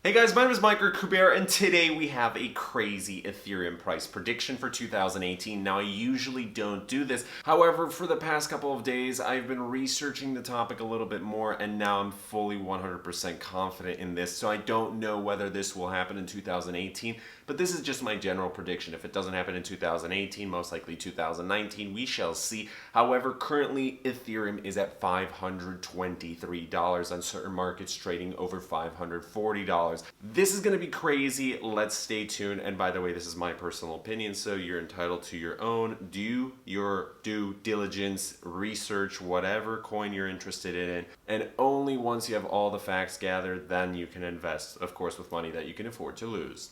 Hey guys, my name is Mike Kuber, and today we have a crazy Ethereum price prediction for 2018. Now, I usually don't do this. However, for the past couple of days, I've been researching the topic a little bit more, and now I'm fully 100% confident in this. So I don't know whether this will happen in 2018, but this is just my general prediction. If it doesn't happen in 2018, most likely 2019, we shall see. However, currently Ethereum is at $523 on certain markets, trading over $540. This is going to be crazy. Let's stay tuned. And by the way, this is my personal opinion, so you're entitled to your own. Do your due diligence, research whatever coin you're interested in, and only once you have all the facts gathered, then you can invest, of course, with money that you can afford to lose.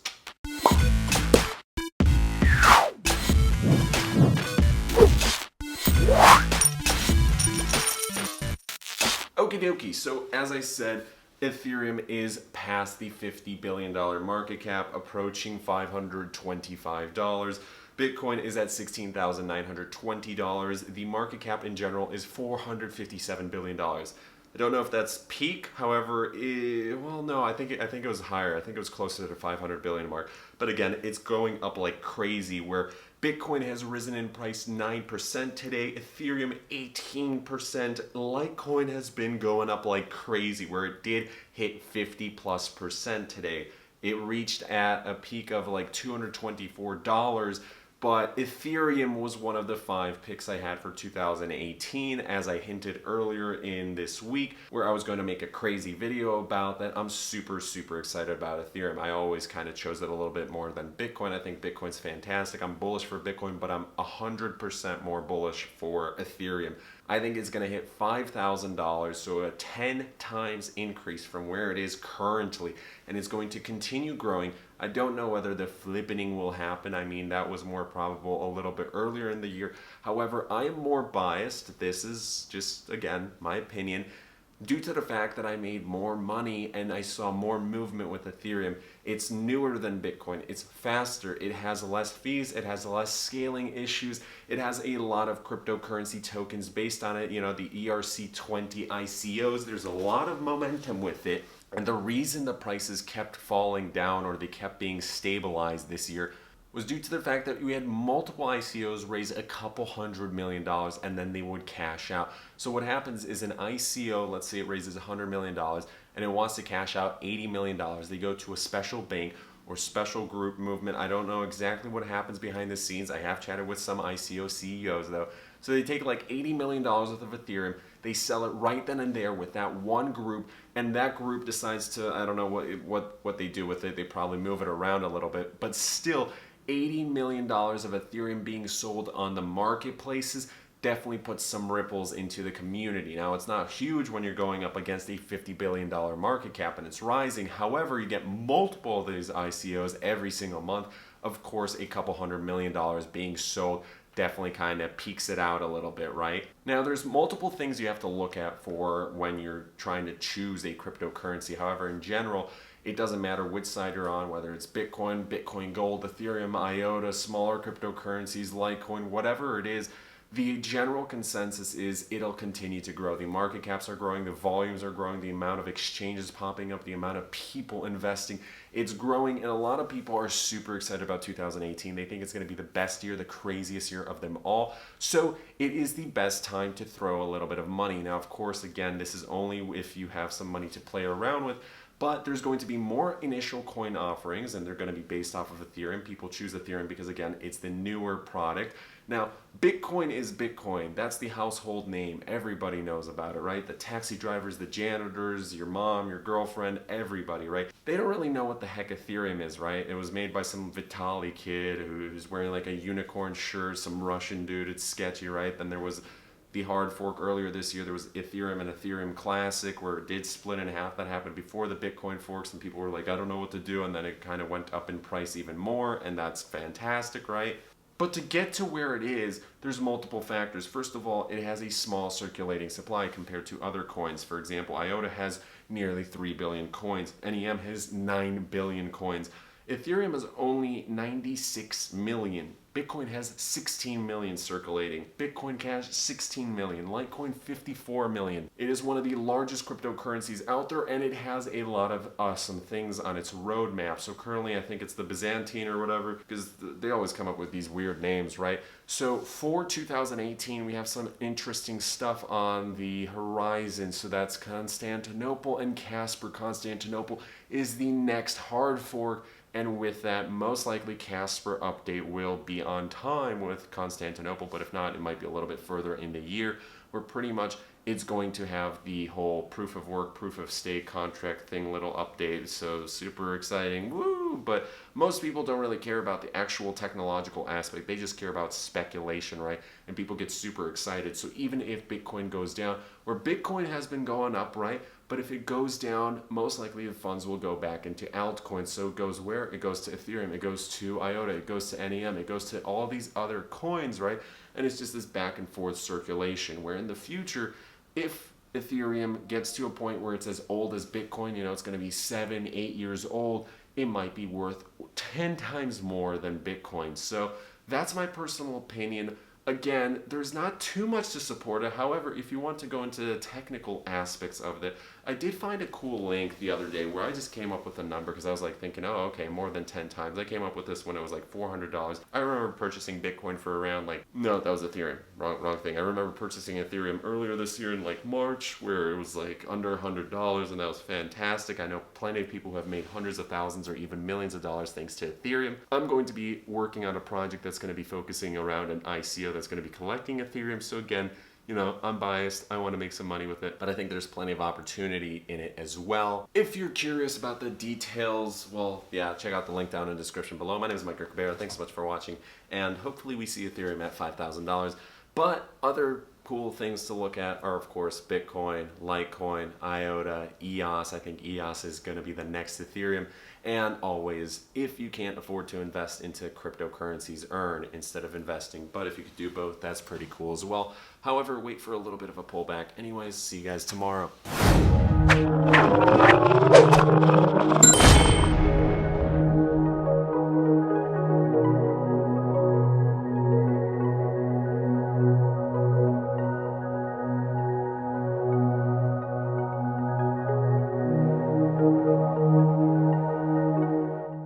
Okie dokie, so as I said, Ethereum is past the $50 billion market cap, approaching $525. Bitcoin is at $16,920. The market cap in general is $457 billion. I don't know if that's peak, however, well, no, I think it was higher. I think it was closer to the 500 billion mark. But again, it's going up like crazy, where Bitcoin has risen in price 9% today, Ethereum 18%, Litecoin has been going up like crazy, where it did hit 50+% today. It reached at a peak of like $224, but Ethereum was one of the 5 picks I had for 2018, as I hinted earlier in this week, where I was going to make a crazy video about that. I'm super excited about Ethereum. I always kind of chose it a little bit more than Bitcoin. I think Bitcoin's fantastic. I'm bullish for Bitcoin, but I'm 100% more bullish for Ethereum. I think it's going to hit $5,000, so a 10 times increase from where it is currently, and it's going to continue growing. I don't know whether the flippening will happen. I mean, that was more probable a little bit earlier in the year. However, I am more biased. This is just, again, my opinion, due to the fact that I made more money and I saw more movement with Ethereum. It's newer than Bitcoin. It's faster. It has less fees. It has less scaling issues. It has a lot of cryptocurrency tokens based on it. You know, the ERC20 ICOs. There's a lot of momentum with it. And the reason the prices kept falling down, or they kept being stabilized this year, was due to the fact that we had multiple ICOs raise a couple $100 million and then they would cash out. So what happens is an ICO, let's say it raises $100 million and it wants to cash out $80 million. They go to a special bank or special group movement. I don't know exactly what happens behind the scenes. I have chatted with some ICO CEOs though. So they take like $80 million worth of Ethereum, they sell it right then and there with that one group, and that group decides to, I don't know what they do with it. They probably move it around a little bit, but still, $80 million of Ethereum being sold on the marketplaces definitely puts some ripples into the community. Now, it's not huge when you're going up against a $50 billion market cap and it's rising. However, you get multiple of these ICOs every single month. Of course, a couple $100 million being sold definitely kind of peaks it out a little bit, right? Now, there's multiple things you have to look at for when you're trying to choose a cryptocurrency. However, in general, it doesn't matter which side you're on, whether it's Bitcoin, Bitcoin Gold, Ethereum, IOTA, smaller cryptocurrencies, Litecoin, whatever it is. The general consensus is it'll continue to grow. The market caps are growing, the volumes are growing, the amount of exchanges popping up, the amount of people investing, it's growing, and a lot of people are super excited about 2018. They think it's going to be the best year, the craziest year of them all. So it is the best time to throw a little bit of money. Now, of course, again, this is only if you have some money to play around with. But there's going to be more initial coin offerings, and they're going to be based off of Ethereum. People choose Ethereum because, again, it's the newer product. Now, Bitcoin is Bitcoin. That's the household name. Everybody knows about it, right? The taxi drivers, the janitors, your mom, your girlfriend, everybody, right? They don't really know what the heck Ethereum is, right? It was made by some Vitaly kid who's wearing like a unicorn shirt, some Russian dude. It's sketchy, right? Then there was the hard fork earlier this year. There was Ethereum and Ethereum Classic, where it did split in half. That happened before the Bitcoin forks, and people were like, I don't know what to do, and then it kind of went up in price even more, and that's fantastic, right? But to get to where it is, there's multiple factors. First of all, it has a small circulating supply compared to other coins. For example, IOTA has nearly 3 billion coins. NEM has 9 billion coins. Ethereum is only 96 million. Bitcoin has 16 million circulating. Bitcoin Cash, 16 million. Litecoin, 54 million. It is one of the largest cryptocurrencies out there, and it has a lot of awesome things on its roadmap. So currently, I think it's the Byzantine or whatever, because they always come up with these weird names, right? So for 2018, we have some interesting stuff on the horizon. So that's Constantinople and Casper. Constantinople is the next hard fork. And with that, most likely Casper update will be on time with Constantinople, but if not, it might be a little bit further in the year, where pretty much it's going to have the whole proof of work, proof of stake contract thing, little update. So super exciting, woo! But most people don't really care about the actual technological aspect. They just care about speculation, right? And people get super excited. So even if Bitcoin goes down, where Bitcoin has been going up, right? But if it goes down, most likely the funds will go back into altcoins. So it goes where? It goes to Ethereum, it goes to IOTA, it goes to NEM, it goes to all these other coins, right? And it's just this back and forth circulation, where in the future, if Ethereum gets to a point where it's as old as Bitcoin, it's going to be 7, 8 years old, it might be worth 10 times more than Bitcoin. So that's my personal opinion. Again, there's not too much to support it. However, if you want to go into the technical aspects of it, I did find a cool link the other day where I just came up with a number because I was like thinking, oh, okay, more than 10 times. I came up with this when it was like $400. I remember purchasing Bitcoin for around no, that was Ethereum. Wrong thing. I remember purchasing Ethereum earlier this year in March, where it was under $100, and that was fantastic. I know plenty of people who have made hundreds of thousands or even millions of dollars thanks to Ethereum. I'm going to be working on a project that's going to be focusing around an ICO that's going to be collecting Ethereum. So again, I'm biased. I want to make some money with it, but I think there's plenty of opportunity in it as well. If you're curious about the details, well, yeah, check out the link down in the description below. My name is Mike Riccobero. Thanks so much for watching, and hopefully we see Ethereum at $5,000. But other cool things to look at are, of course, Bitcoin, Litecoin, IOTA, EOS. I think EOS is going to be the next Ethereum. And always, if you can't afford to invest into cryptocurrencies, earn instead of investing. But if you could do both, that's pretty cool as well. However, wait for a little bit of a pullback. Anyways, see you guys tomorrow.